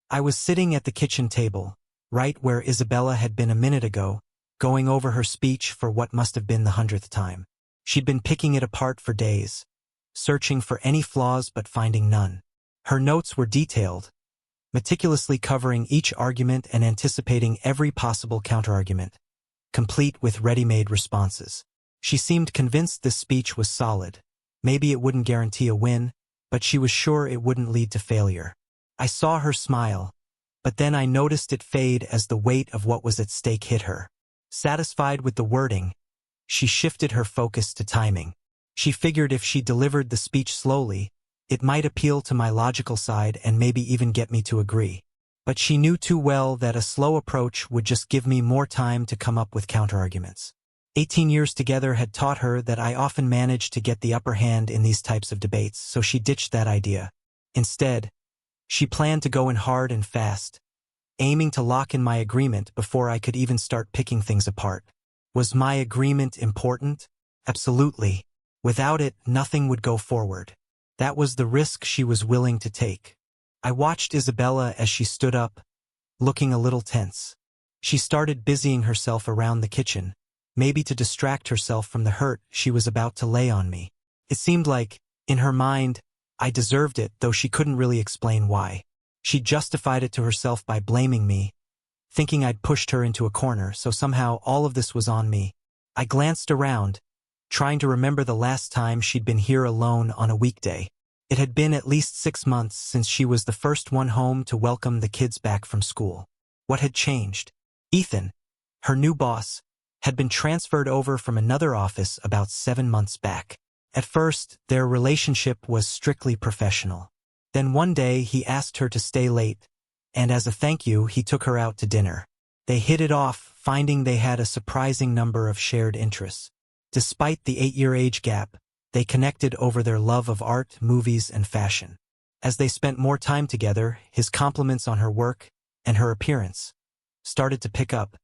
I was sitting at the kitchen table, right where Isabella had been a minute ago, going over her speech for what must have been the 100th time. She'd been picking it apart for days, searching for any flaws but finding none. Her notes were detailed, meticulously covering each argument and anticipating every possible counterargument, complete with ready-made responses. She seemed convinced this speech was solid. Maybe it wouldn't guarantee a win, but she was sure it wouldn't lead to failure. I saw her smile, but then I noticed it fade as the weight of what was at stake hit her. Satisfied with the wording, she shifted her focus to timing. She figured if she delivered the speech slowly, it might appeal to my logical side and maybe even get me to agree. But she knew too well that a slow approach would just give me more time to come up with counterarguments. 18 years together had taught her that I often managed to get the upper hand in these types of debates, so she ditched that idea. Instead, she planned to go in hard and fast, aiming to lock in my agreement before I could even start picking things apart. Was my agreement important? Absolutely. Without it, nothing would go forward. That was the risk she was willing to take. I watched Isabella as she stood up, looking a little tense. She started busying herself around the kitchen, maybe to distract herself from the hurt she was about to lay on me. It seemed like, in her mind, I deserved it, though she couldn't really explain why. She justified it to herself by blaming me, thinking I'd pushed her into a corner, so somehow all of this was on me. I glanced around, trying to remember the last time she'd been here alone on a weekday. It had been at least 6 months since she was the first one home to welcome the kids back from school. What had changed? Ethan, her new boss, had been transferred over from another office about 7 months back. At first, their relationship was strictly professional. Then one day he asked her to stay late, and as a thank you, he took her out to dinner. They hit it off, finding they had a surprising number of shared interests. Despite the 8-year age gap, they connected over their love of art, movies, and fashion. As they spent more time together, his compliments on her work and her appearance started to pick up,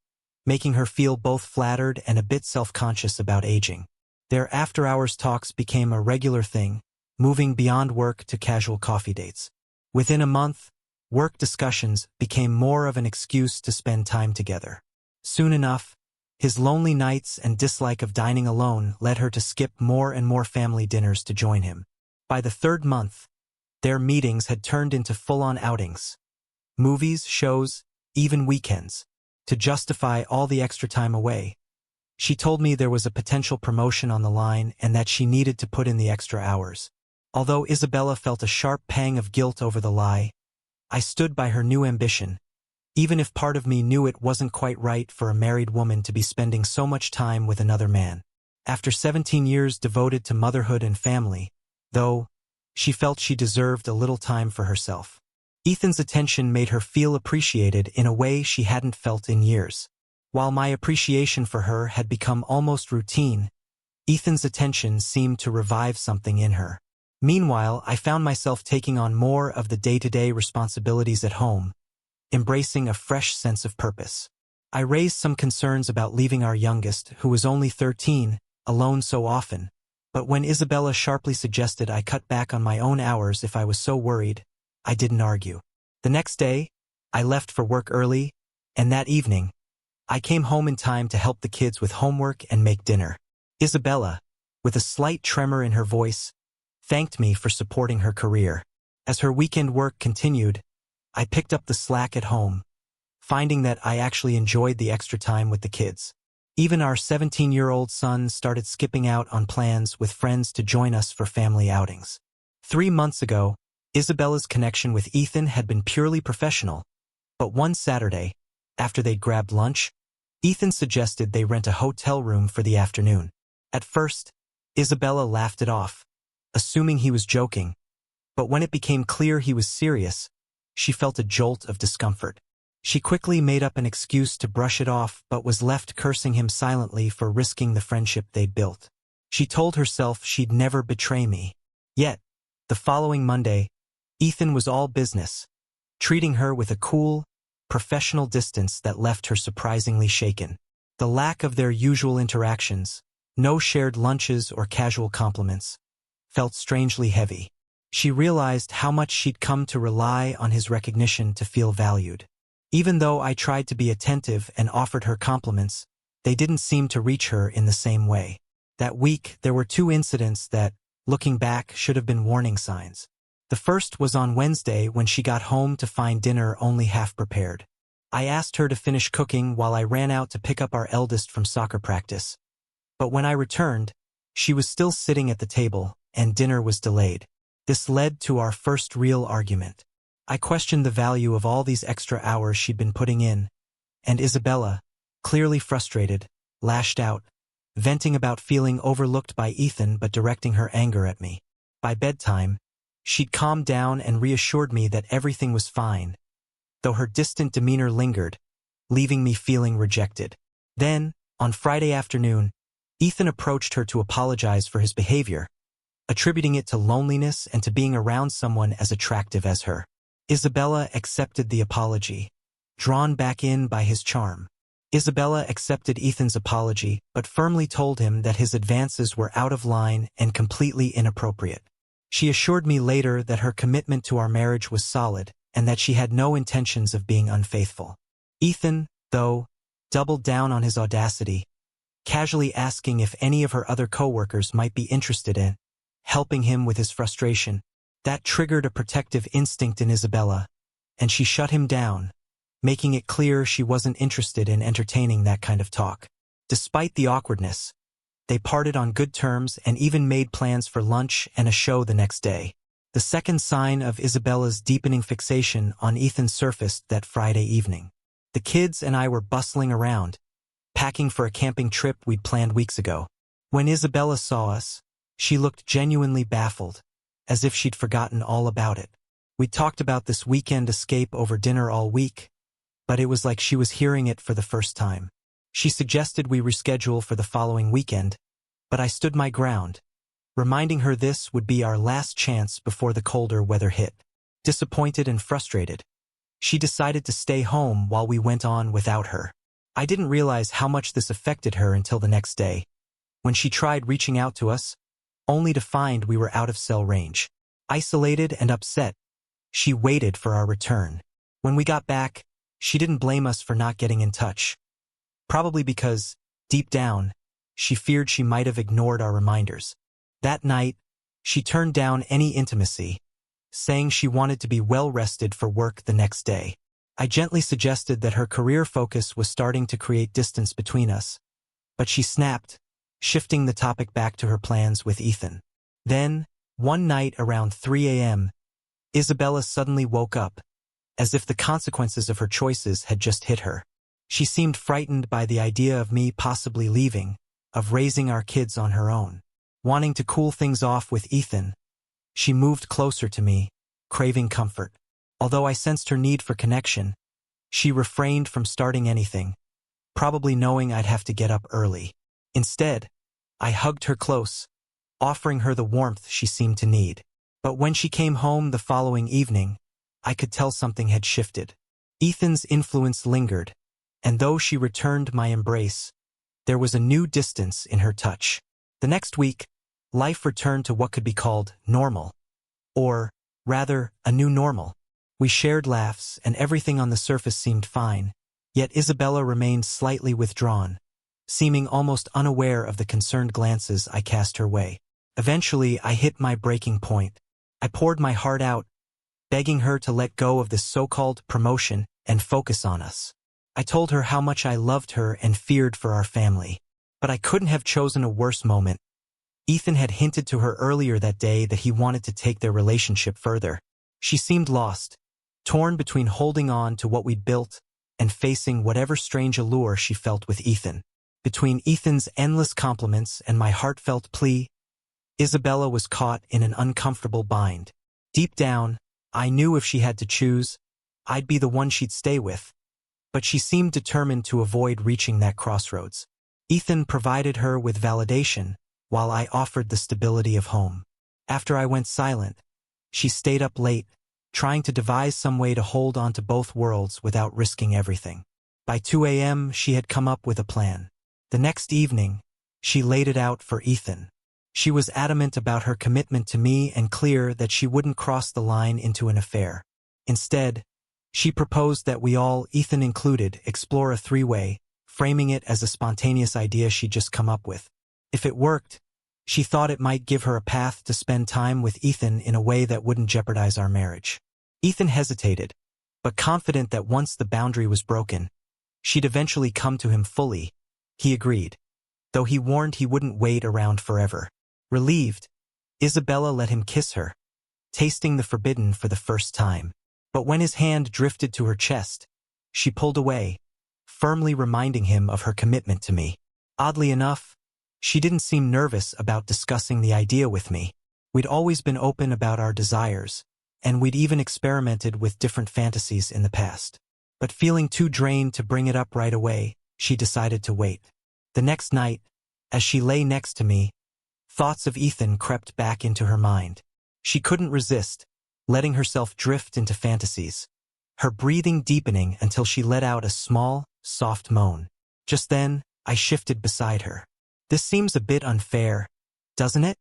making her feel both flattered and a bit self-conscious about aging. Their after-hours talks became a regular thing, moving beyond work to casual coffee dates. Within a month, work discussions became more of an excuse to spend time together. Soon enough, his lonely nights and dislike of dining alone led her to skip more and more family dinners to join him. By the 3rd month, their meetings had turned into full-on outings. Movies, shows, even weekends. To justify all the extra time away, she told me there was a potential promotion on the line and that she needed to put in the extra hours. Although Isabella felt a sharp pang of guilt over the lie, I stood by her new ambition, even if part of me knew it wasn't quite right for a married woman to be spending so much time with another man. After 17 years devoted to motherhood and family, though, she felt she deserved a little time for herself. Ethan's attention made her feel appreciated in a way she hadn't felt in years. While my appreciation for her had become almost routine, Ethan's attention seemed to revive something in her. Meanwhile, I found myself taking on more of the day-to-day responsibilities at home, embracing a fresh sense of purpose. I raised some concerns about leaving our youngest, who was only 13, alone so often, but when Isabella sharply suggested I cut back on my own hours if I was so worried, I didn't argue. The next day, I left for work early, and that evening, I came home in time to help the kids with homework and make dinner. Isabella, with a slight tremor in her voice, thanked me for supporting her career. As her weekend work continued, I picked up the slack at home, finding that I actually enjoyed the extra time with the kids. Even our 17-year-old son started skipping out on plans with friends to join us for family outings. 3 months ago, Isabella's connection with Ethan had been purely professional, but one Saturday, after they'd grabbed lunch, Ethan suggested they rent a hotel room for the afternoon. At first, Isabella laughed it off, assuming he was joking, but when it became clear he was serious, she felt a jolt of discomfort. She quickly made up an excuse to brush it off but was left cursing him silently for risking the friendship they'd built. She told herself she'd never betray me. Yet, the following Monday, Ethan was all business, treating her with a cool, professional distance that left her surprisingly shaken. The lack of their usual interactions, no shared lunches or casual compliments, felt strangely heavy. She realized how much she'd come to rely on his recognition to feel valued. Even though I tried to be attentive and offered her compliments, they didn't seem to reach her in the same way. That week, there were two incidents that, looking back, should have been warning signs. The first was on Wednesday when she got home to find dinner only half prepared. I asked her to finish cooking while I ran out to pick up our eldest from soccer practice. But when I returned, she was still sitting at the table, and dinner was delayed. This led to our first real argument. I questioned the value of all these extra hours she'd been putting in, and Isabella, clearly frustrated, lashed out, venting about feeling overlooked by Ethan but directing her anger at me. By bedtime, she'd calmed down and reassured me that everything was fine, though her distant demeanor lingered, leaving me feeling rejected. Then, on Friday afternoon, Ethan approached her to apologize for his behavior, attributing it to loneliness and to being around someone as attractive as her. Isabella accepted the apology, drawn back in by his charm. Isabella accepted Ethan's apology, but firmly told him that his advances were out of line and completely inappropriate. She assured me later that her commitment to our marriage was solid and that she had no intentions of being unfaithful. Ethan, though, doubled down on his audacity, casually asking if any of her other coworkers might be interested in helping him with his frustration. That triggered a protective instinct in Isabella, and she shut him down, making it clear she wasn't interested in entertaining that kind of talk. Despite the awkwardness, they parted on good terms and even made plans for lunch and a show the next day. The second sign of Isabella's deepening fixation on Ethan surfaced that Friday evening. The kids and I were bustling around, packing for a camping trip we'd planned weeks ago. When Isabella saw us, she looked genuinely baffled, as if she'd forgotten all about it. We'd talked about this weekend escape over dinner all week, but it was like she was hearing it for the first time. She suggested we reschedule for the following weekend, but I stood my ground, reminding her this would be our last chance before the colder weather hit. Disappointed and frustrated, she decided to stay home while we went on without her. I didn't realize how much this affected her until the next day, when she tried reaching out to us, only to find we were out of cell range. Isolated and upset, she waited for our return. When we got back, she didn't blame us for not getting in touch. Probably because, deep down, she feared she might have ignored our reminders. That night, she turned down any intimacy, saying she wanted to be well-rested for work the next day. I gently suggested that her career focus was starting to create distance between us, but she snapped, shifting the topic back to her plans with Ethan. Then, one night around 3 a.m., Isabella suddenly woke up, as if the consequences of her choices had just hit her. She seemed frightened by the idea of me possibly leaving, of raising our kids on her own. Wanting to cool things off with Ethan, she moved closer to me, craving comfort. Although I sensed her need for connection, she refrained from starting anything, probably knowing I'd have to get up early. Instead, I hugged her close, offering her the warmth she seemed to need. But when she came home the following evening, I could tell something had shifted. Ethan's influence lingered, and though she returned my embrace, there was a new distance in her touch. The next week, life returned to what could be called normal. Or, rather, a new normal. We shared laughs, and everything on the surface seemed fine, yet Isabella remained slightly withdrawn, seeming almost unaware of the concerned glances I cast her way. Eventually, I hit my breaking point. I poured my heart out, begging her to let go of this so-called promotion and focus on us. I told her how much I loved her and feared for our family. But I couldn't have chosen a worse moment. Ethan had hinted to her earlier that day that he wanted to take their relationship further. She seemed lost, torn between holding on to what we'd built and facing whatever strange allure she felt with Ethan. Between Ethan's endless compliments and my heartfelt plea, Isabella was caught in an uncomfortable bind. Deep down, I knew if she had to choose, I'd be the one she'd stay with. But she seemed determined to avoid reaching that crossroads. Ethan provided her with validation, while I offered the stability of home. After I went silent, she stayed up late, trying to devise some way to hold on to both worlds without risking everything. By 2 a.m., she had come up with a plan. The next evening, she laid it out for Ethan. She was adamant about her commitment to me and clear that she wouldn't cross the line into an affair. Instead, she proposed that we all, Ethan included, explore a three-way, framing it as a spontaneous idea she'd just come up with. If it worked, she thought it might give her a path to spend time with Ethan in a way that wouldn't jeopardize our marriage. Ethan hesitated, but confident that once the boundary was broken, she'd eventually come to him fully. He agreed, though he warned he wouldn't wait around forever. Relieved, Isabella let him kiss her, tasting the forbidden for the first time. But when his hand drifted to her chest, she pulled away, firmly reminding him of her commitment to me. Oddly enough, she didn't seem nervous about discussing the idea with me. We'd always been open about our desires, and we'd even experimented with different fantasies in the past. But feeling too drained to bring it up right away, she decided to wait. The next night, as she lay next to me, thoughts of Ethan crept back into her mind. She couldn't resist, letting herself drift into fantasies, her breathing deepening until she let out a small, soft moan. Just then, I shifted beside her. "This seems a bit unfair, doesn't it?"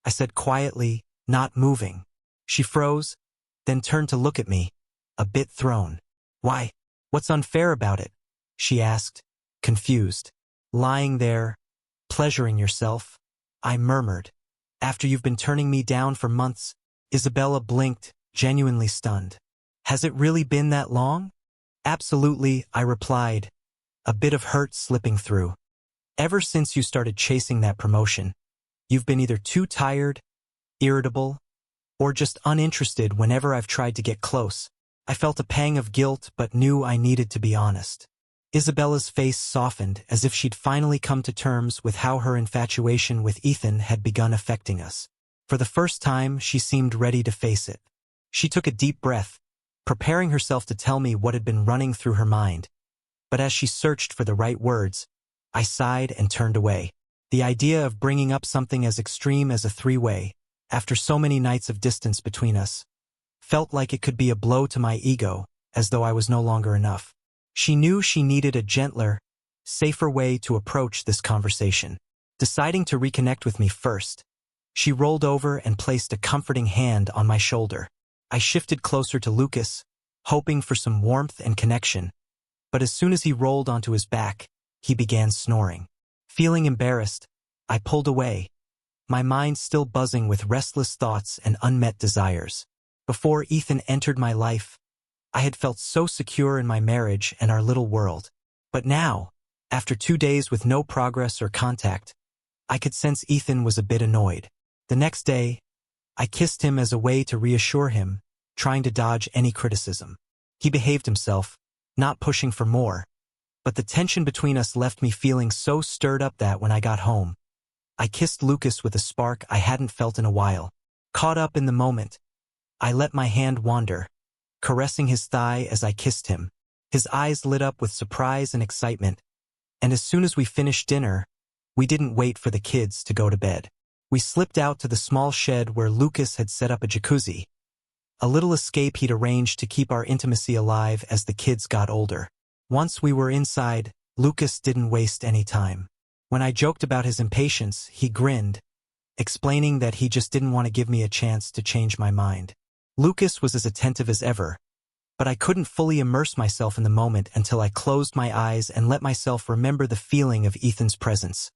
I said quietly, not moving. She froze, then turned to look at me, a bit thrown. "Why? What's unfair about it?" she asked, confused. "Lying there, pleasuring yourself," I murmured. "After you've been turning me down for months." Isabella blinked, genuinely stunned. "Has it really been that long?" "Absolutely," I replied, a bit of hurt slipping through. "Ever since you started chasing that promotion, you've been either too tired, irritable, or just uninterested whenever I've tried to get close." I felt a pang of guilt but knew I needed to be honest. Isabella's face softened as if she'd finally come to terms with how her infatuation with Ethan had begun affecting us. For the first time, she seemed ready to face it. She took a deep breath, preparing herself to tell me what had been running through her mind. But as she searched for the right words, I sighed and turned away. The idea of bringing up something as extreme as a three-way, after so many nights of distance between us, felt like it could be a blow to my ego, as though I was no longer enough. She knew she needed a gentler, safer way to approach this conversation. Deciding to reconnect with me first, she rolled over and placed a comforting hand on my shoulder. I shifted closer to Lucas, hoping for some warmth and connection, but as soon as he rolled onto his back, he began snoring. Feeling embarrassed, I pulled away, my mind still buzzing with restless thoughts and unmet desires. Before Ethan entered my life, I had felt so secure in my marriage and our little world. But now, after 2 days with no progress or contact, I could sense Ethan was a bit annoyed. The next day, I kissed him as a way to reassure him, trying to dodge any criticism. He behaved himself, not pushing for more, but the tension between us left me feeling so stirred up that when I got home, I kissed Lucas with a spark I hadn't felt in a while. Caught up in the moment, I let my hand wander, caressing his thigh as I kissed him. His eyes lit up with surprise and excitement, and as soon as we finished dinner, we didn't wait for the kids to go to bed. We slipped out to the small shed where Lucas had set up a jacuzzi, a little escape he'd arranged to keep our intimacy alive as the kids got older. Once we were inside, Lucas didn't waste any time. When I joked about his impatience, he grinned, explaining that he just didn't want to give me a chance to change my mind. Lucas was as attentive as ever, but I couldn't fully immerse myself in the moment until I closed my eyes and let myself remember the feeling of Ethan's presence,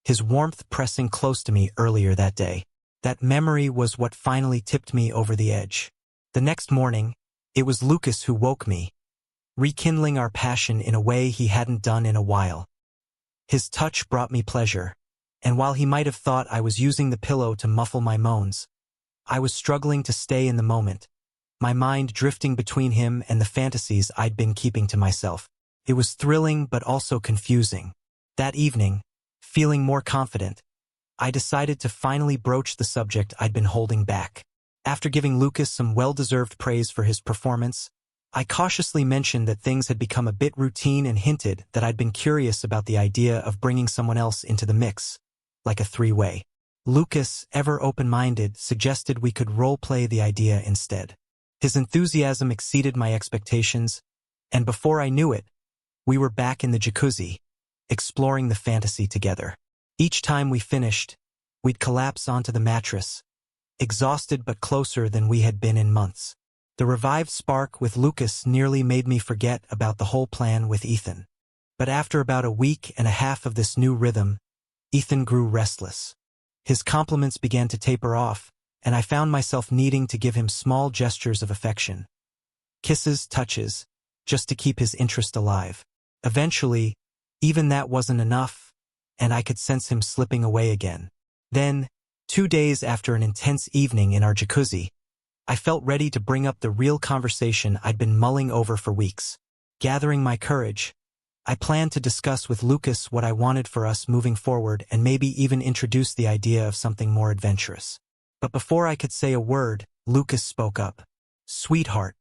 his warmth pressing close to me earlier that day. That memory was what finally tipped me over the edge. The next morning, it was Lucas who woke me, rekindling our passion in a way he hadn't done in a while. His touch brought me pleasure, and while he might have thought I was using the pillow to muffle my moans, I was struggling to stay in the moment, my mind drifting between him and the fantasies I'd been keeping to myself. It was thrilling but also confusing. That evening, feeling more confident, I decided to finally broach the subject I'd been holding back. After giving Lucas some well-deserved praise for his performance, I cautiously mentioned that things had become a bit routine and hinted that I'd been curious about the idea of bringing someone else into the mix, like a three-way. Lucas, ever open-minded, suggested we could role-play the idea instead. His enthusiasm exceeded my expectations, and before I knew it, we were back in the jacuzzi, exploring the fantasy together. Each time we finished, We'd collapse onto the mattress, exhausted but closer than we had been in months. The revived spark with Lucas nearly made me forget about the whole plan with Ethan. But after about a week and a half of this new rhythm, Ethan grew restless. His compliments began to taper off, and I found myself needing to give him small gestures of affection. Kisses, touches, just to keep his interest alive. Eventually, even that wasn't enough, and I could sense him slipping away again. Then, 2 days after an intense evening in our jacuzzi, I felt ready to bring up the real conversation I'd been mulling over for weeks. Gathering my courage, I planned to discuss with Lucas what I wanted for us moving forward and maybe even introduce the idea of something more adventurous. But before I could say a word, Lucas spoke up. "Sweetheart,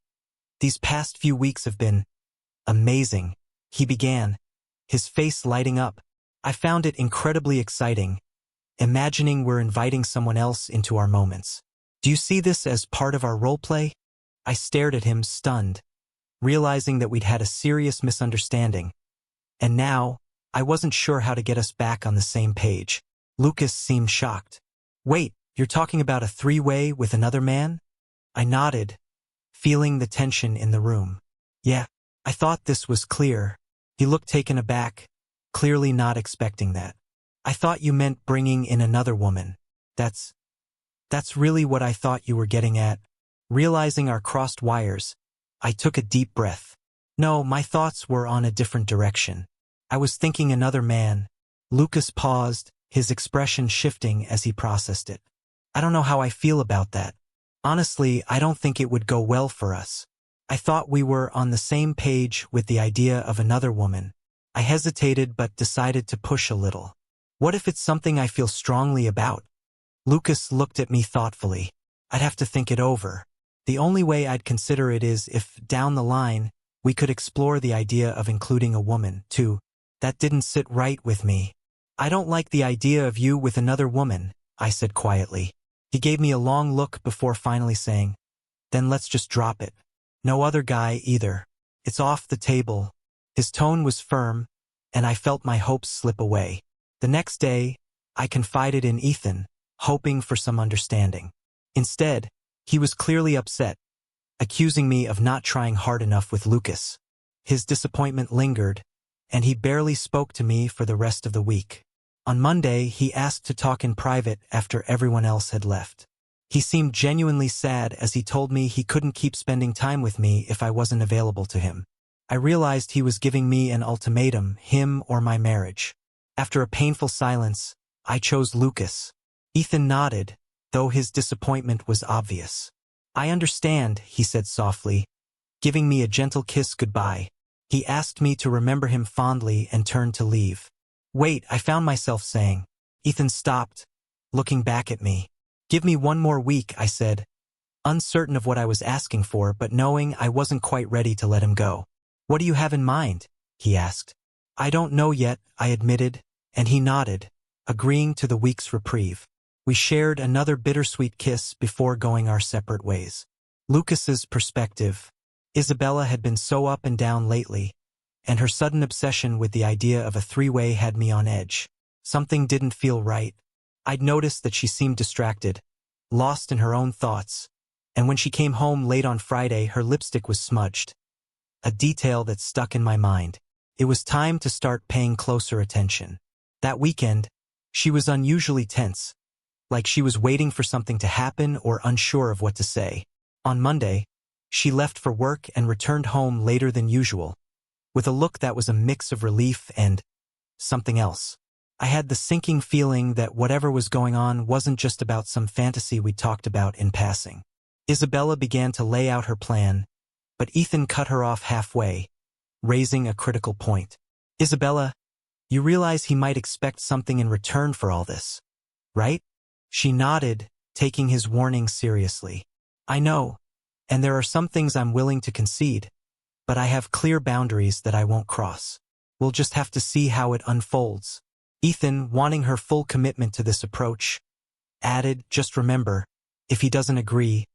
these past few weeks have been amazing," he began, his face lighting up. I found it incredibly exciting, imagining we're inviting someone else into our moments. "Do you see this as part of our role play?" I stared at him, stunned, realizing that we'd had a serious misunderstanding. And now, I wasn't sure how to get us back on the same page. Lucas seemed shocked. "Wait, you're talking about a three-way with another man?" I nodded, feeling the tension in the room. "Yeah, I thought this was clear." He looked taken aback, clearly not expecting that. "I thought you meant bringing in another woman. That's really what I thought you were getting at." Realizing our crossed wires, I took a deep breath. No, my thoughts were on a different direction. I was thinking another man. Lucas paused, his expression shifting as he processed it. "I don't know how I feel about that. Honestly, I don't think it would go well for us. I thought we were on the same page with the idea of another woman." I hesitated but decided to push a little. "What if it's something I feel strongly about?" Lucas looked at me thoughtfully. "I'd have to think it over. The only way I'd consider it is if, down the line, we could explore the idea of including a woman, too." That didn't sit right with me. "I don't like the idea of you with another woman," I said quietly. He gave me a long look before finally saying, "Then let's just drop it. No other guy either. It's off the table." His tone was firm, and I felt my hopes slip away. The next day, I confided in Ethan, hoping for some understanding. Instead, he was clearly upset, accusing me of not trying hard enough with Lucas. His disappointment lingered, and he barely spoke to me for the rest of the week. On Monday, he asked to talk in private after everyone else had left. He seemed genuinely sad as he told me he couldn't keep spending time with me if I wasn't available to him. I realized he was giving me an ultimatum, him or my marriage. After a painful silence, I chose Lucas. Ethan nodded, though his disappointment was obvious. "I understand," he said softly, giving me a gentle kiss goodbye. He asked me to remember him fondly and turned to leave. "Wait," I found myself saying. Ethan stopped, looking back at me. "Give me one more week," I said, uncertain of what I was asking for but knowing I wasn't quite ready to let him go. "What do you have in mind?" he asked. "I don't know yet," I admitted, and he nodded, agreeing to the week's reprieve. We shared another bittersweet kiss before going our separate ways. Lucas's perspective. Isabella had been so up and down lately, and her sudden obsession with the idea of a three-way had me on edge. Something didn't feel right. I'd noticed that she seemed distracted, lost in her own thoughts, and when she came home late on Friday, her lipstick was smudged. A detail that stuck in my mind. It was time to start paying closer attention. That weekend, she was unusually tense, like she was waiting for something to happen or unsure of what to say. On Monday, she left for work and returned home later than usual, with a look that was a mix of relief and something else. I had the sinking feeling that whatever was going on wasn't just about some fantasy we talked about in passing. Isabella began to lay out her plan, but Ethan cut her off halfway, raising a critical point. "Isabella, you realize he might expect something in return for all this, right?" She nodded, taking his warning seriously. "I know, and there are some things I'm willing to concede, but I have clear boundaries that I won't cross. We'll just have to see how it unfolds." Ethan, wanting her full commitment to this approach, added, "Just remember, if he doesn't agree,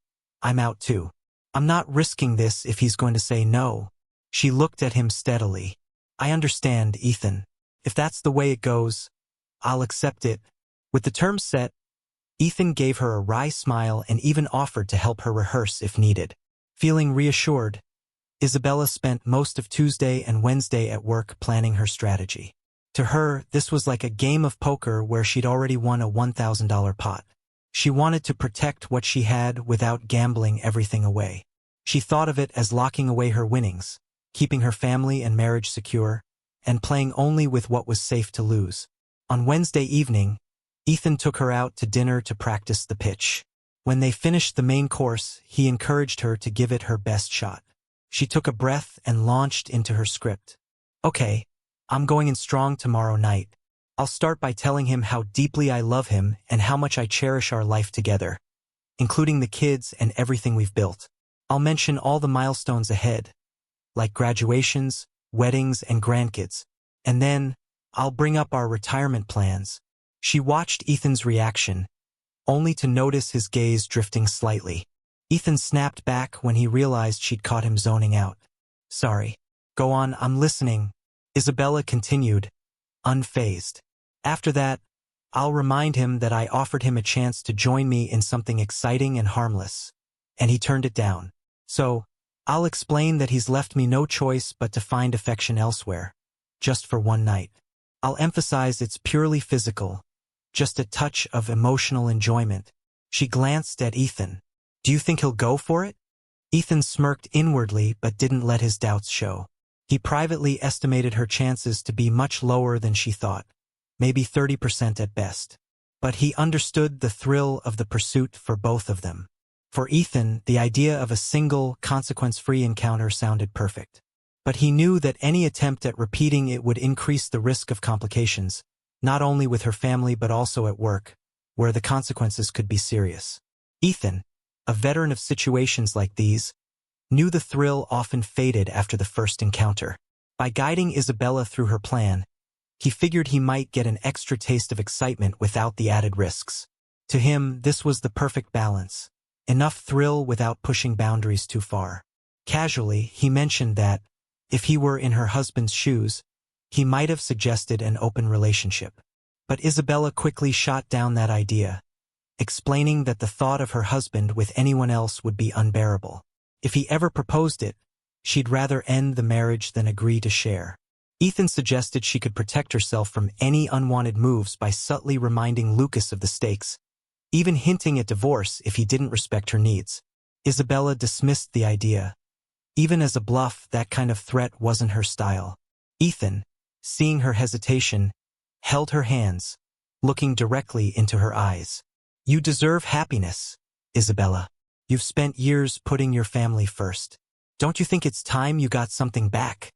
I'm out too. I'm not risking this if he's going to say no." She looked at him steadily. "I understand, Ethan. If that's the way it goes, I'll accept it. With the terms set, Ethan gave her a wry smile and even offered to help her rehearse if needed. Feeling reassured, Isabella spent most of Tuesday and Wednesday at work planning her strategy. To her, this was like a game of poker where she'd already won a $1,000 pot. She wanted to protect what she had without gambling everything away. She thought of it as locking away her winnings, keeping her family and marriage secure, and playing only with what was safe to lose. On Wednesday evening, Ethan took her out to dinner to practice the pitch. When they finished the main course, he encouraged her to give it her best shot. She took a breath and launched into her script. "Okay, I'm going in strong tomorrow night. I'll start by telling him how deeply I love him and how much I cherish our life together, including the kids and everything we've built. I'll mention all the milestones ahead, like graduations, weddings, and grandkids. And then, I'll bring up our retirement plans." She watched Ethan's reaction, only to notice his gaze drifting slightly. Ethan snapped back when he realized she'd caught him zoning out. "Sorry. Go on, I'm listening," Isabella continued, unfazed. "After that, I'll remind him that I offered him a chance to join me in something exciting and harmless, and he turned it down. So, I'll explain that he's left me no choice but to find affection elsewhere, just for one night. I'll emphasize it's purely physical, just a touch of emotional enjoyment." She glanced at Ethan. "Do you think he'll go for it?" Ethan smirked inwardly but didn't let his doubts show. He privately estimated her chances to be much lower than she thought, maybe 30% at best. But he understood the thrill of the pursuit for both of them. For Ethan, the idea of a single, consequence-free encounter sounded perfect. But he knew that any attempt at repeating it would increase the risk of complications, not only with her family but also at work, where the consequences could be serious. Ethan, a veteran of situations like these, knew the thrill often faded after the first encounter. By guiding Isabella through her plan, he figured he might get an extra taste of excitement without the added risks. To him, this was the perfect balance. Enough thrill without pushing boundaries too far. Casually, he mentioned that, if he were in her husband's shoes, he might have suggested an open relationship. But Isabella quickly shot down that idea, explaining that the thought of her husband with anyone else would be unbearable. If he ever proposed it, she'd rather end the marriage than agree to share. Ethan suggested she could protect herself from any unwanted moves by subtly reminding Lucas of the stakes, even hinting at divorce if he didn't respect her needs. Isabella dismissed the idea. Even as a bluff, that kind of threat wasn't her style. Ethan, seeing her hesitation, held her hands, looking directly into her eyes. "You deserve happiness, Isabella. You've spent years putting your family first. Don't you think it's time you got something back?"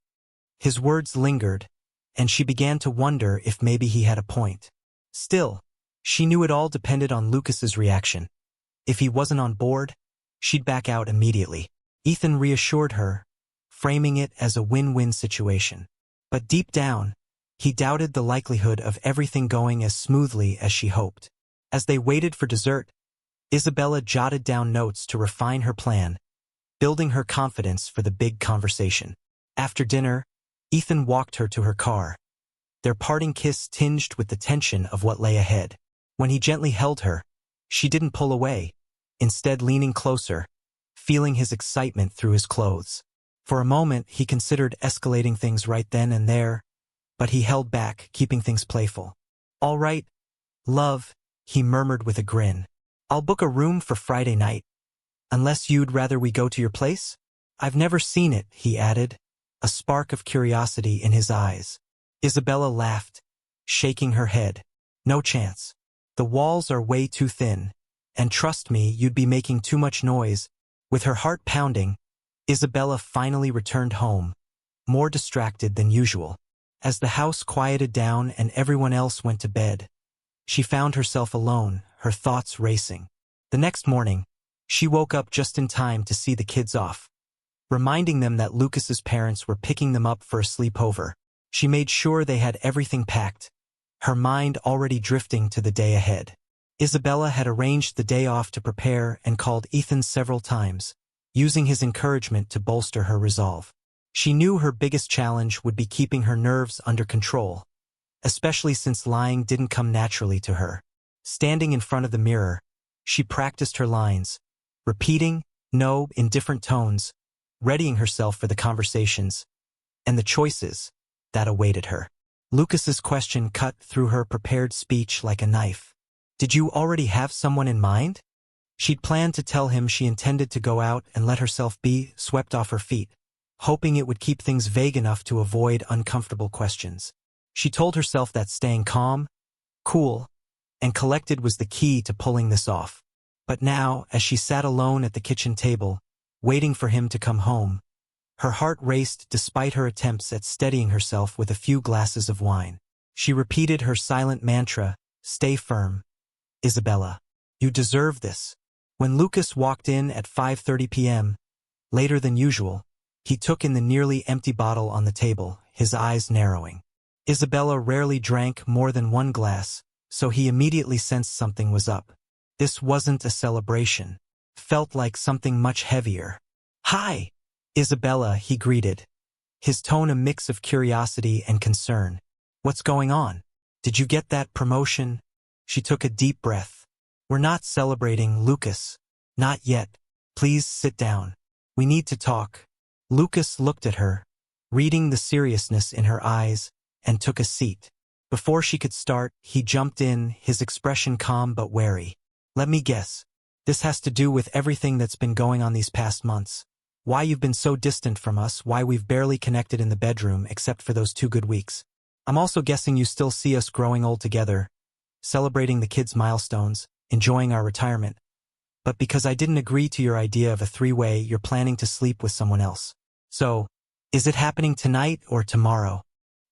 His words lingered, and she began to wonder if maybe he had a point. Still, she knew it all depended on Lucas's reaction. If he wasn't on board, she'd back out immediately. Ethan reassured her, framing it as a win-win situation. But deep down, he doubted the likelihood of everything going as smoothly as she hoped. As they waited for dessert, Isabella jotted down notes to refine her plan, building her confidence for the big conversation. After dinner, Ethan walked her to her car, their parting kiss tinged with the tension of what lay ahead. When he gently held her, she didn't pull away, instead leaning closer, feeling his excitement through his clothes. For a moment, he considered escalating things right then and there, but he held back, keeping things playful. "All right, love," he murmured with a grin. "I'll book a room for Friday night. Unless you'd rather we go to your place? I've never seen it," he added, a spark of curiosity in his eyes. Isabella laughed, shaking her head. "No chance. The walls are way too thin, and trust me, you'd be making too much noise." With her heart pounding, Isabella finally returned home, more distracted than usual. As the house quieted down and everyone else went to bed, she found herself alone, her thoughts racing. The next morning, she woke up just in time to see the kids off. Reminding them that Lucas's parents were picking them up for a sleepover, she made sure they had everything packed, her mind already drifting to the day ahead. Isabella had arranged the day off to prepare and called Ethan several times, using his encouragement to bolster her resolve. She knew her biggest challenge would be keeping her nerves under control, especially since lying didn't come naturally to her. Standing in front of the mirror, she practiced her lines, repeating no in different tones, readying herself for the conversations and the choices that awaited her. Lucas's question cut through her prepared speech like a knife. Did you already have someone in mind? She'd planned to tell him she intended to go out and let herself be swept off her feet, hoping it would keep things vague enough to avoid uncomfortable questions. She told herself that staying calm, cool, and collected was the key to pulling this off. But now, as she sat alone at the kitchen table, waiting for him to come home, her heart raced despite her attempts at steadying herself with a few glasses of wine. She repeated her silent mantra, "Stay firm, Isabella. You deserve this." When Lucas walked in at 5:30 p.m., later than usual, he took in the nearly empty bottle on the table, his eyes narrowing. Isabella rarely drank more than one glass, so he immediately sensed something was up. This wasn't a celebration. Felt like something much heavier. "Hi, Isabella," he greeted, his tone a mix of curiosity and concern. "What's going on? Did you get that promotion?" She took a deep breath. "We're not celebrating, Lucas. Not yet. Please sit down. We need to talk." Lucas looked at her, reading the seriousness in her eyes, and took a seat. Before she could start, he jumped in, his expression calm but wary. "Let me guess. This has to do with everything that's been going on these past months. Why you've been so distant from us, why we've barely connected in the bedroom except for those 2 good weeks. I'm also guessing you still see us growing old together, celebrating the kids' milestones, enjoying our retirement. But because I didn't agree to your idea of a 3-way, you're planning to sleep with someone else. So, is it happening tonight or tomorrow?"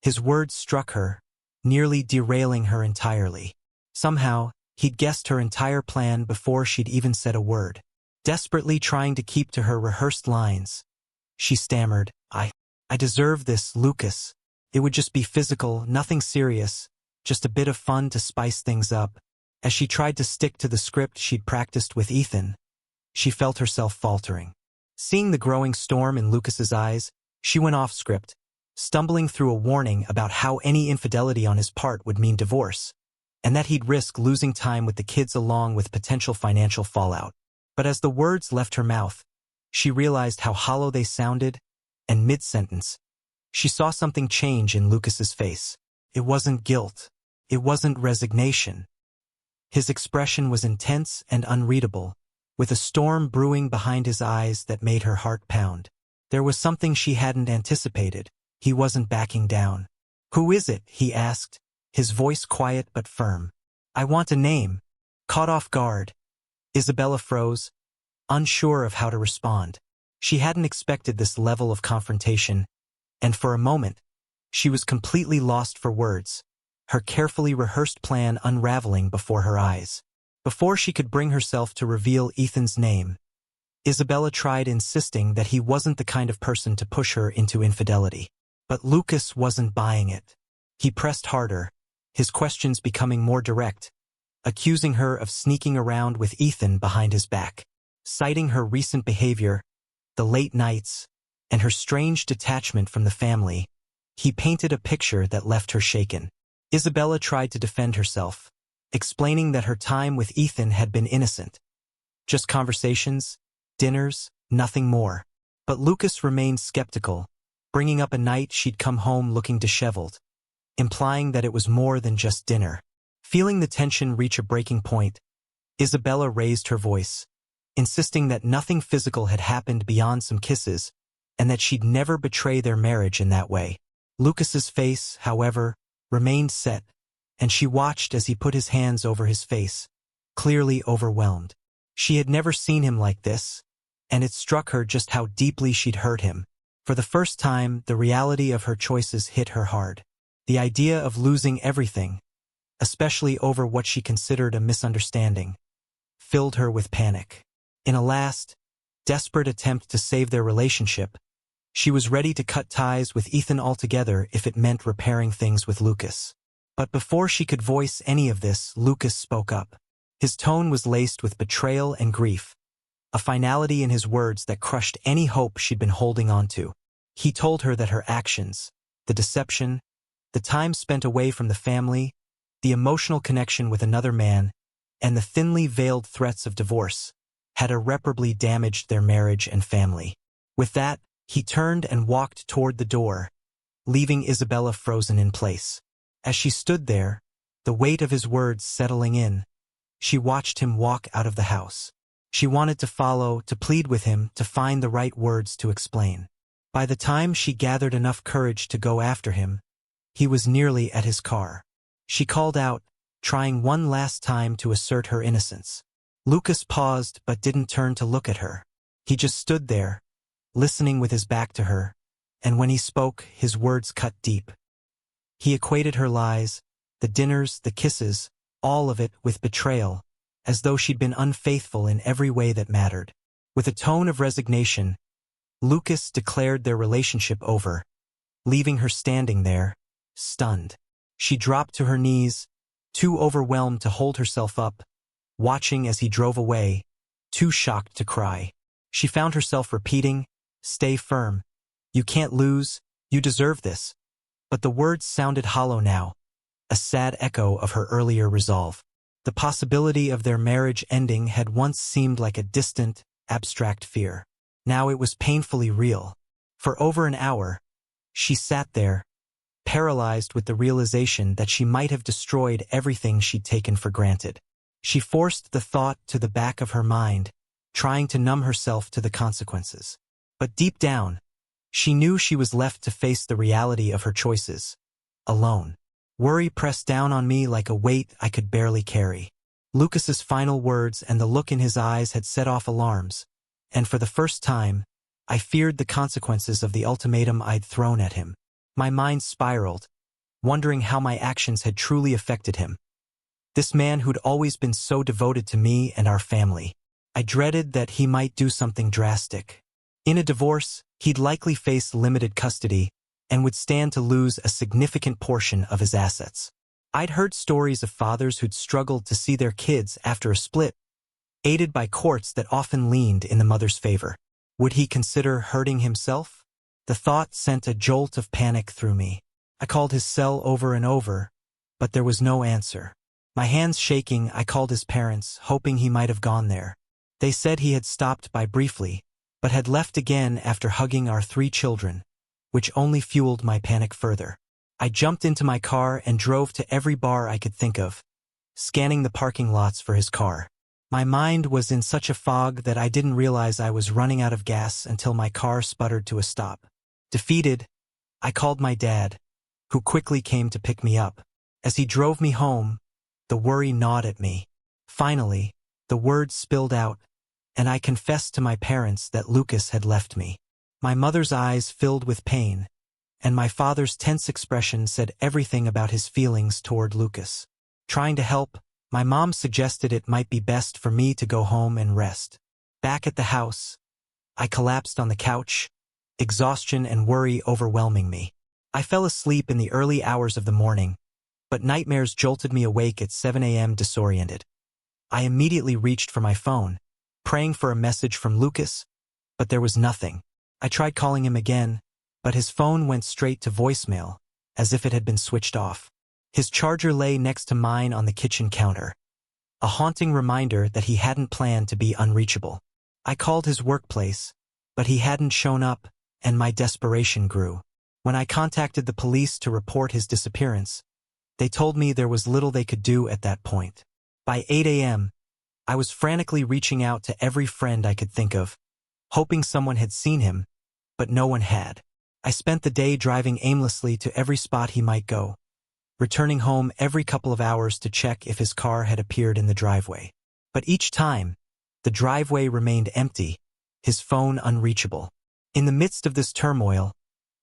His words struck her, nearly derailing her entirely. Somehow, he'd guessed her entire plan before she'd even said a word. Desperately trying to keep to her rehearsed lines, she stammered, I deserve this, Lucas. It would just be physical, nothing serious, just a bit of fun to spice things up." As she tried to stick to the script she'd practiced with Ethan, she felt herself faltering. Seeing the growing storm in Lucas's eyes, she went off script, stumbling through a warning about how any infidelity on his part would mean divorce, and that he'd risk losing time with the kids along with potential financial fallout. But as the words left her mouth, she realized how hollow they sounded, and mid-sentence, she saw something change in Lucas's face. It wasn't guilt. It wasn't resignation. His expression was intense and unreadable, with a storm brewing behind his eyes that made her heart pound. There was something she hadn't anticipated. He wasn't backing down. "Who is it?" he asked, his voice quiet but firm. "I want a name." Caught off guard, Isabella froze, unsure of how to respond. She hadn't expected this level of confrontation, and for a moment, she was completely lost for words, her carefully rehearsed plan unraveling before her eyes. Before she could bring herself to reveal Ethan's name, Isabella tried insisting that he wasn't the kind of person to push her into infidelity. But Lucas wasn't buying it. He pressed harder, his questions becoming more direct, accusing her of sneaking around with Ethan behind his back. Citing her recent behavior, the late nights, and her strange detachment from the family, he painted a picture that left her shaken. Isabella tried to defend herself, explaining that her time with Ethan had been innocent. Just conversations, dinners, nothing more. But Lucas remained skeptical, bringing up a night she'd come home looking disheveled, implying that it was more than just dinner. Feeling the tension reach a breaking point, Isabella raised her voice, insisting that nothing physical had happened beyond some kisses, and that she'd never betray their marriage in that way. Lucas's face, however, remained set, and she watched as he put his hands over his face, clearly overwhelmed. She had never seen him like this, and it struck her just how deeply she'd hurt him. For the first time, the reality of her choices hit her hard. The idea of losing everything, especially over what she considered a misunderstanding, filled her with panic. In a last, desperate attempt to save their relationship, she was ready to cut ties with Ethan altogether if it meant repairing things with Lucas. But before she could voice any of this, Lucas spoke up. His tone was laced with betrayal and grief, a finality in his words that crushed any hope she'd been holding on to. He told her that her actions, the deception, the time spent away from the family, the emotional connection with another man, and the thinly veiled threats of divorce had irreparably damaged their marriage and family. With that, he turned and walked toward the door, leaving Isabella frozen in place. As she stood there, the weight of his words settling in, she watched him walk out of the house. She wanted to follow, to plead with him, to find the right words to explain. By the time she gathered enough courage to go after him, he was nearly at his car. She called out, trying one last time to assert her innocence. Lucas paused but didn't turn to look at her. He just stood there, listening with his back to her, and when he spoke, his words cut deep. He equated her lies, the dinners, the kisses, all of it with betrayal, as though she'd been unfaithful in every way that mattered. With a tone of resignation, Lucas declared their relationship over, leaving her standing there, stunned. She dropped to her knees, too overwhelmed to hold herself up, watching as he drove away, too shocked to cry. She found herself repeating, "Stay firm. You can't lose. You deserve this." But the words sounded hollow now, a sad echo of her earlier resolve. The possibility of their marriage ending had once seemed like a distant, abstract fear. Now it was painfully real. For over an hour, she sat there, paralyzed with the realization that she might have destroyed everything she'd taken for granted. She forced the thought to the back of her mind, trying to numb herself to the consequences. But deep down, she knew she was left to face the reality of her choices, alone. Worry pressed down on me like a weight I could barely carry. Lucas's final words and the look in his eyes had set off alarms, and for the first time, I feared the consequences of the ultimatum I'd thrown at him. My mind spiraled, wondering how my actions had truly affected him. This man who'd always been so devoted to me and our family. I dreaded that he might do something drastic. In a divorce, he'd likely face limited custody and would stand to lose a significant portion of his assets. I'd heard stories of fathers who'd struggled to see their kids after a split, aided by courts that often leaned in the mother's favor. Would he consider hurting himself? The thought sent a jolt of panic through me. I called his cell over and over, but there was no answer. My hands shaking, I called his parents, hoping he might have gone there. They said he had stopped by briefly, but had left again after hugging our 3 children, which only fueled my panic further. I jumped into my car and drove to every bar I could think of, scanning the parking lots for his car. My mind was in such a fog that I didn't realize I was running out of gas until my car sputtered to a stop. Defeated, I called my dad, who quickly came to pick me up. As he drove me home, the worry gnawed at me. Finally, the words spilled out, and I confessed to my parents that Lucas had left me. My mother's eyes filled with pain, and my father's tense expression said everything about his feelings toward Lucas. Trying to help, my mom suggested it might be best for me to go home and rest. Back at the house, I collapsed on the couch, exhaustion and worry overwhelming me. I fell asleep in the early hours of the morning, but nightmares jolted me awake at 7 a.m. disoriented. I immediately reached for my phone, praying for a message from Lucas, but there was nothing. I tried calling him again, but his phone went straight to voicemail, as if it had been switched off. His charger lay next to mine on the kitchen counter, a haunting reminder that he hadn't planned to be unreachable. I called his workplace, but he hadn't shown up, and my desperation grew. When I contacted the police to report his disappearance, they told me there was little they could do at that point. By 8 a.m., I was frantically reaching out to every friend I could think of, hoping someone had seen him, but no one had. I spent the day driving aimlessly to every spot he might go, returning home every couple of hours to check if his car had appeared in the driveway. But each time, the driveway remained empty, his phone unreachable. In the midst of this turmoil,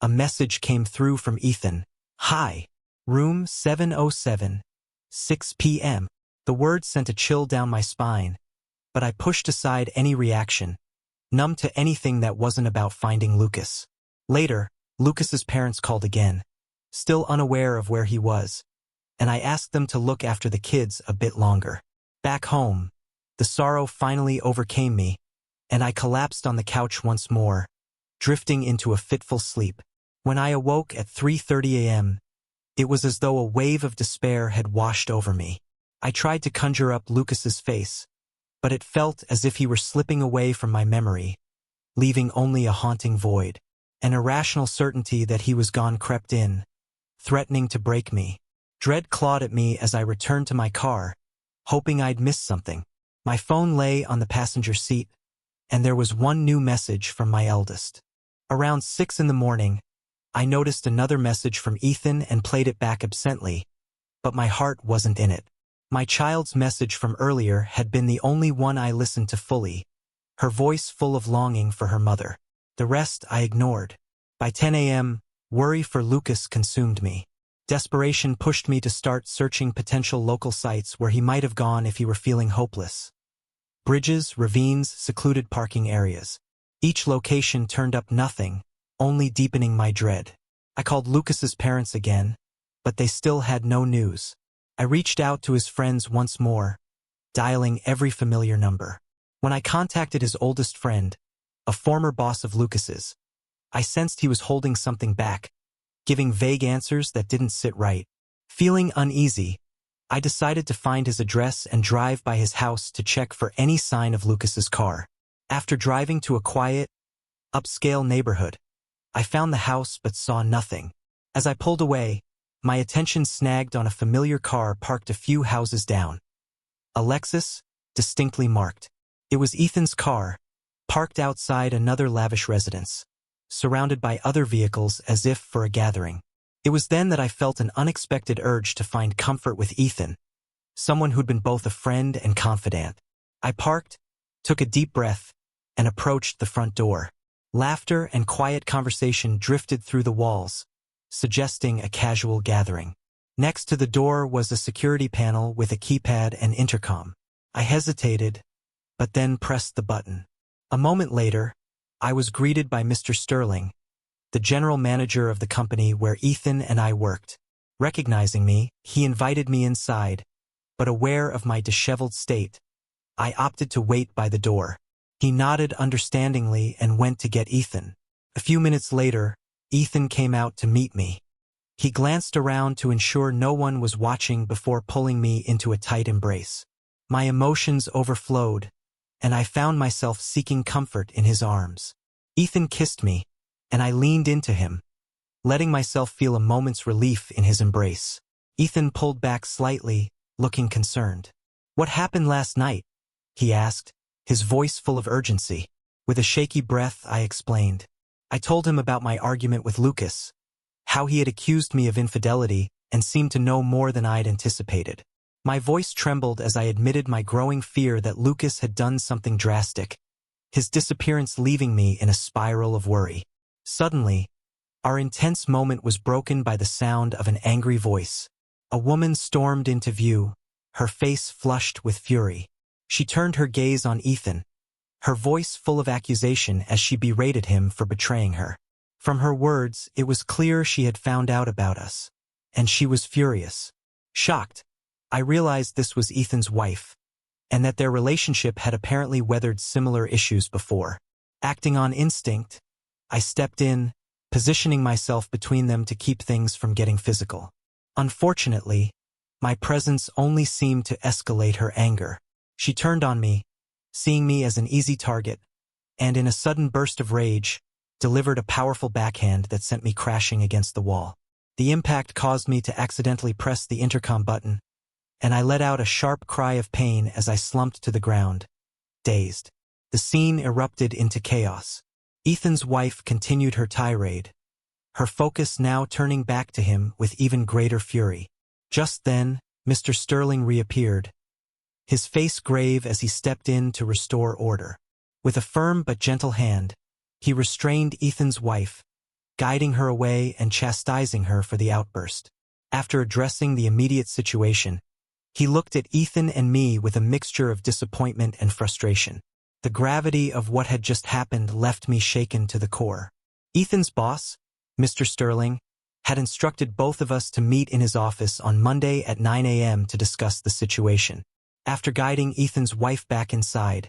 a message came through from Ethan. "Hi, room 707, 6 p.m. The words sent a chill down my spine, but I pushed aside any reaction, numb to anything that wasn't about finding Lucas. Later, Lucas's parents called again, still unaware of where he was, and I asked them to look after the kids a bit longer. Back home, the sorrow finally overcame me, and I collapsed on the couch once more, drifting into a fitful sleep. When I awoke at 3:30 a.m., it was as though a wave of despair had washed over me. I tried to conjure up Lucas's face, but it felt as if he were slipping away from my memory, leaving only a haunting void. An irrational certainty that he was gone crept in, threatening to break me. Dread clawed at me as I returned to my car, hoping I'd missed something. My phone lay on the passenger seat, and there was one new message from my eldest. Around 6 in the morning, I noticed another message from Ethan and played it back absently, but my heart wasn't in it. My child's message from earlier had been the only one I listened to fully, her voice full of longing for her mother. The rest I ignored. By 10 a.m., worry for Lucas consumed me. Desperation pushed me to start searching potential local sites where he might have gone if he were feeling hopeless. Bridges, ravines, secluded parking areas. Each location turned up nothing, only deepening my dread. I called Lucas's parents again, but they still had no news. I reached out to his friends once more, dialing every familiar number. When I contacted his oldest friend, a former boss of Lucas's, I sensed he was holding something back, giving vague answers that didn't sit right. Feeling uneasy, I decided to find his address and drive by his house to check for any sign of Lucas's car. After driving to a quiet, upscale neighborhood, I found the house but saw nothing. As I pulled away, my attention snagged on a familiar car parked a few houses down. A Lexus, distinctly marked. It was Ethan's car, parked outside another lavish residence, surrounded by other vehicles as if for a gathering. It was then that I felt an unexpected urge to find comfort with Ethan, someone who'd been both a friend and confidant. I parked, took a deep breath, and approached the front door. Laughter and quiet conversation drifted through the walls, suggesting a casual gathering. Next to the door was a security panel with a keypad and intercom. I hesitated, but then pressed the button. A moment later, I was greeted by Mr. Sterling, the general manager of the company where Ethan and I worked. Recognizing me, he invited me inside, but aware of my disheveled state, I opted to wait by the door. He nodded understandingly and went to get Ethan. A few minutes later, Ethan came out to meet me. He glanced around to ensure no one was watching before pulling me into a tight embrace. My emotions overflowed, and I found myself seeking comfort in his arms. Ethan kissed me, and I leaned into him, letting myself feel a moment's relief in his embrace. Ethan pulled back slightly, looking concerned. "What happened last night?" he asked, his voice full of urgency. With a shaky breath, I explained. I told him about my argument with Lucas, how he had accused me of infidelity and seemed to know more than I'd anticipated. My voice trembled as I admitted my growing fear that Lucas had done something drastic, his disappearance leaving me in a spiral of worry. Suddenly, our intense moment was broken by the sound of an angry voice. A woman stormed into view, her face flushed with fury. She turned her gaze on Ethan, her voice full of accusation as she berated him for betraying her. From her words, it was clear she had found out about us, and she was furious. Shocked, I realized this was Ethan's wife, and that their relationship had apparently weathered similar issues before. Acting on instinct, I stepped in, positioning myself between them to keep things from getting physical. Unfortunately, my presence only seemed to escalate her anger. She turned on me, seeing me as an easy target, and in a sudden burst of rage, delivered a powerful backhand that sent me crashing against the wall. The impact caused me to accidentally press the intercom button, and I let out a sharp cry of pain as I slumped to the ground, dazed. The scene erupted into chaos. Ethan's wife continued her tirade, her focus now turning back to him with even greater fury. Just then, Mr. Sterling reappeared, his face grave as he stepped in to restore order. With a firm but gentle hand, he restrained Ethan's wife, guiding her away and chastising her for the outburst. After addressing the immediate situation, he looked at Ethan and me with a mixture of disappointment and frustration. The gravity of what had just happened left me shaken to the core. Ethan's boss, Mr. Sterling, had instructed both of us to meet in his office on Monday at 9 a.m. to discuss the situation. After guiding Ethan's wife back inside,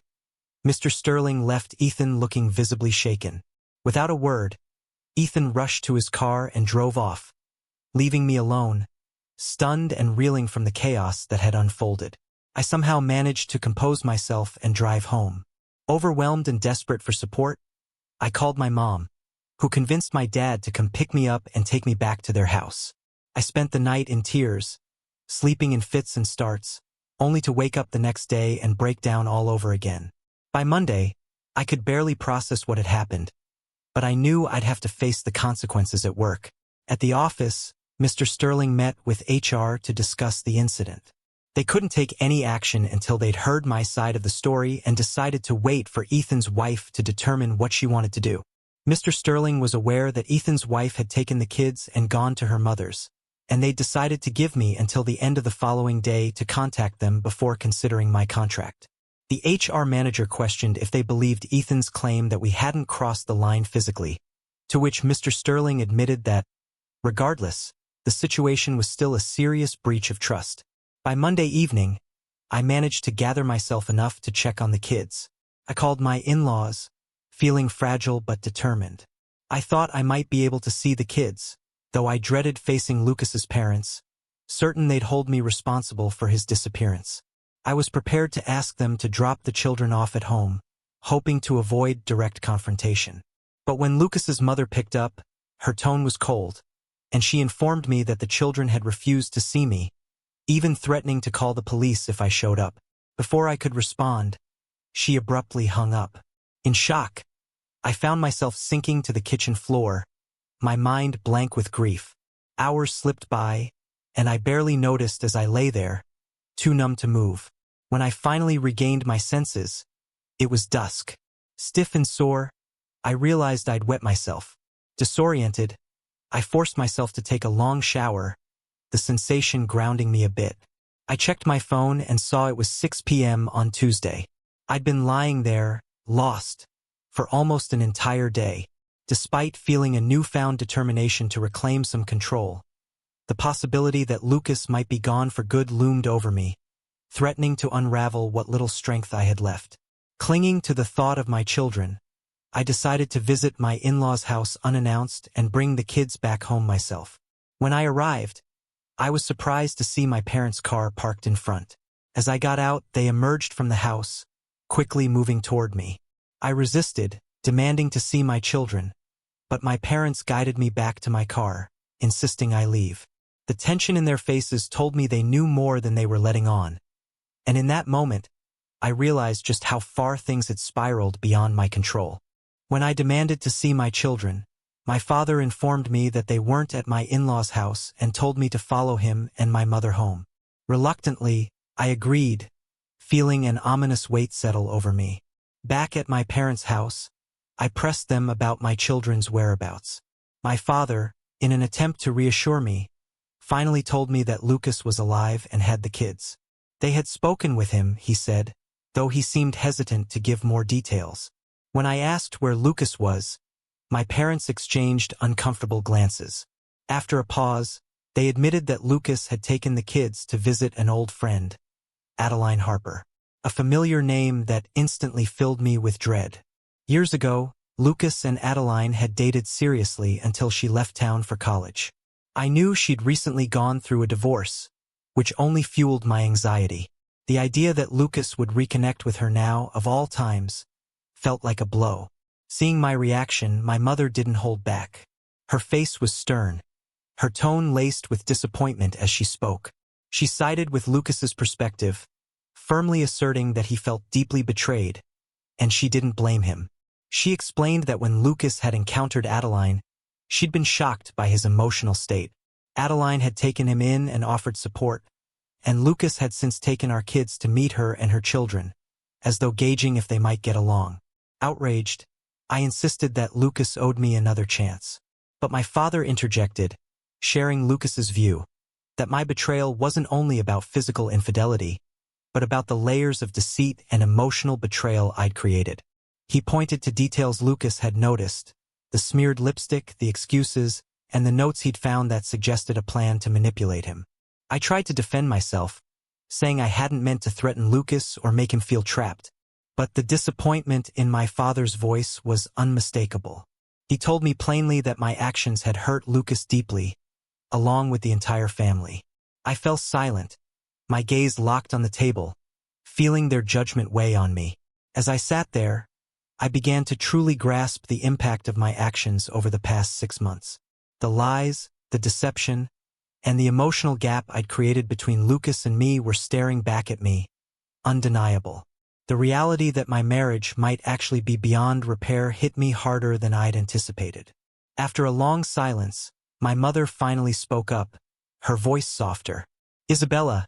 Mr. Sterling left Ethan looking visibly shaken. Without a word, Ethan rushed to his car and drove off, leaving me alone, stunned and reeling from the chaos that had unfolded. I somehow managed to compose myself and drive home. Overwhelmed and desperate for support, I called my mom, who convinced my dad to come pick me up and take me back to their house. I spent the night in tears, sleeping in fits and starts, only to wake up the next day and break down all over again. By Monday, I could barely process what had happened, but I knew I'd have to face the consequences at work. At the office, Mr. Sterling met with HR to discuss the incident. They couldn't take any action until they'd heard my side of the story and decided to wait for Ethan's wife to determine what she wanted to do. Mr. Sterling was aware that Ethan's wife had taken the kids and gone to her mother's, and they'd decided to give me until the end of the following day to contact them before considering my contract. The HR manager questioned if they believed Ethan's claim that we hadn't crossed the line physically, to which Mr. Sterling admitted that, regardless, the situation was still a serious breach of trust. By Monday evening, I managed to gather myself enough to check on the kids. I called my in-laws, feeling fragile but determined. I thought I might be able to see the kids, though I dreaded facing Lucas's parents, certain they'd hold me responsible for his disappearance. I was prepared to ask them to drop the children off at home, hoping to avoid direct confrontation. But when Lucas's mother picked up, her tone was cold, and she informed me that the children had refused to see me, even threatening to call the police if I showed up. Before I could respond, she abruptly hung up. In shock, I found myself sinking to the kitchen floor, my mind blank with grief. Hours slipped by, and I barely noticed as I lay there, too numb to move. When I finally regained my senses, it was dusk. Stiff and sore, I realized I'd wet myself. Disoriented, I forced myself to take a long shower, the sensation grounding me a bit. I checked my phone and saw it was 6 p.m. on Tuesday. I'd been lying there, lost, for almost an entire day. Despite feeling a newfound determination to reclaim some control, the possibility that Lucas might be gone for good loomed over me, threatening to unravel what little strength I had left. Clinging to the thought of my children, I decided to visit my in-laws' house unannounced and bring the kids back home myself. When I arrived, I was surprised to see my parents' car parked in front. As I got out, they emerged from the house, quickly moving toward me. I resisted, demanding to see my children, but my parents guided me back to my car, insisting I leave. The tension in their faces told me they knew more than they were letting on, and in that moment, I realized just how far things had spiraled beyond my control. When I demanded to see my children, my father informed me that they weren't at my in-laws' house and told me to follow him and my mother home. Reluctantly, I agreed, feeling an ominous weight settle over me. Back at my parents' house, I pressed them about my children's whereabouts. My father, in an attempt to reassure me, finally told me that Lucas was alive and had the kids. They had spoken with him, he said, though he seemed hesitant to give more details. When I asked where Lucas was, my parents exchanged uncomfortable glances. After a pause, they admitted that Lucas had taken the kids to visit an old friend, Adeline Harper, a familiar name that instantly filled me with dread. Years ago, Lucas and Adeline had dated seriously until she left town for college. I knew she'd recently gone through a divorce, which only fueled my anxiety. The idea that Lucas would reconnect with her now, of all times, felt like a blow. Seeing my reaction, my mother didn't hold back. Her face was stern, her tone laced with disappointment as she spoke. She sided with Lucas's perspective, firmly asserting that he felt deeply betrayed, and she didn't blame him. She explained that when Lucas had encountered Adeline, she'd been shocked by his emotional state. Adeline had taken him in and offered support, and Lucas had since taken our kids to meet her and her children, as though gauging if they might get along. Outraged, I insisted that Lucas owed me another chance. But my father interjected, sharing Lucas's view, that my betrayal wasn't only about physical infidelity, but about the layers of deceit and emotional betrayal I'd created. He pointed to details Lucas had noticed, the smeared lipstick, the excuses, and the notes he'd found that suggested a plan to manipulate him. I tried to defend myself, saying I hadn't meant to threaten Lucas or make him feel trapped. But the disappointment in my father's voice was unmistakable. He told me plainly that my actions had hurt Lucas deeply, along with the entire family. I fell silent, my gaze locked on the table, feeling their judgment weigh on me. As I sat there, I began to truly grasp the impact of my actions over the past 6 months. The lies, the deception, and the emotional gap I'd created between Lucas and me were staring back at me, undeniable. The reality that my marriage might actually be beyond repair hit me harder than I'd anticipated. After a long silence, my mother finally spoke up, her voice softer. "Isabella,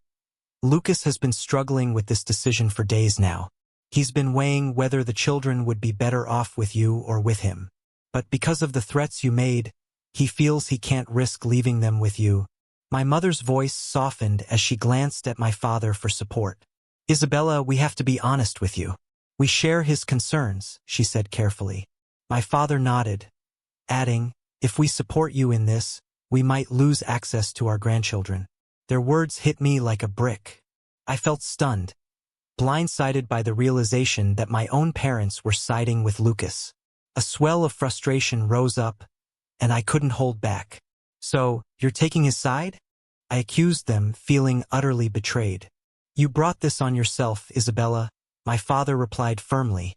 Lucas has been struggling with this decision for days now. He's been weighing whether the children would be better off with you or with him. But because of the threats you made, he feels he can't risk leaving them with you." My mother's voice softened as she glanced at my father for support. "Isabella, we have to be honest with you. We share his concerns," she said carefully. My father nodded, adding, "If we support you in this, we might lose access to our grandchildren." Their words hit me like a brick. I felt stunned, blindsided by the realization that my own parents were siding with Lucas. A swell of frustration rose up, and I couldn't hold back. "So, you're taking his side?" I accused them, feeling utterly betrayed. "You brought this on yourself, Isabella," my father replied firmly,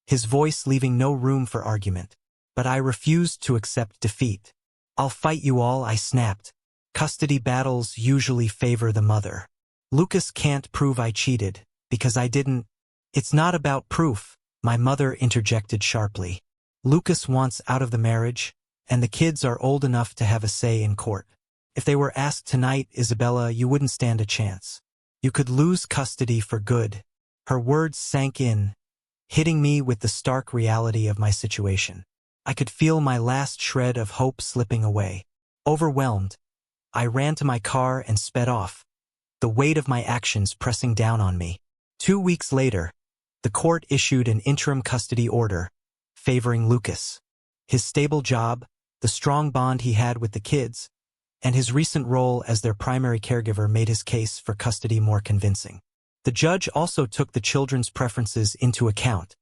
his voice leaving no room for argument. But I refused to accept defeat. "I'll fight you all," I snapped. "Custody battles usually favor the mother. Lucas can't prove I cheated, because I didn't." "It's not about proof," my mother interjected sharply. "Lucas wants out of the marriage, and the kids are old enough to have a say in court. If they were asked tonight, Isabella, you wouldn't stand a chance. You could lose custody for good." Her words sank in, hitting me with the stark reality of my situation. I could feel my last shred of hope slipping away. Overwhelmed, I ran to my car and sped off, the weight of my actions pressing down on me. 2 weeks later, the court issued an interim custody order, favoring Lucas. His stable job, the strong bond he had with the kids, and his recent role as their primary caregiver made his case for custody more convincing. The judge also took the children's preferences into account,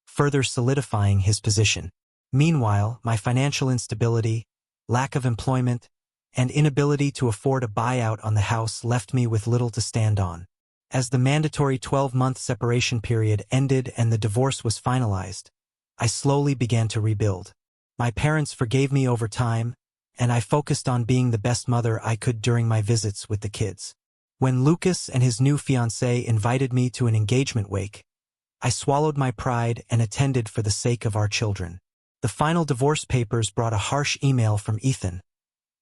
further solidifying his position. Meanwhile, my financial instability, lack of employment, and inability to afford a buyout on the house left me with little to stand on. As the mandatory 12-month separation period ended and the divorce was finalized, I slowly began to rebuild. My parents forgave me over time, and I focused on being the best mother I could during my visits with the kids. When Lucas and his new fiancée invited me to an engagement wake, I swallowed my pride and attended for the sake of our children. The final divorce papers brought a harsh email from Ethan,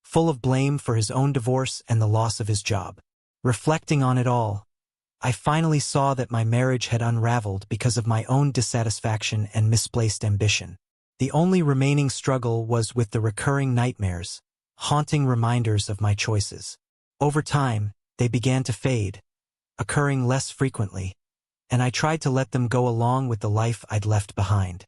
full of blame for his own divorce and the loss of his job. Reflecting on it all, I finally saw that my marriage had unraveled because of my own dissatisfaction and misplaced ambition. The only remaining struggle was with the recurring nightmares, haunting reminders of my choices. Over time, they began to fade, occurring less frequently, and I tried to let them go along with the life I'd left behind.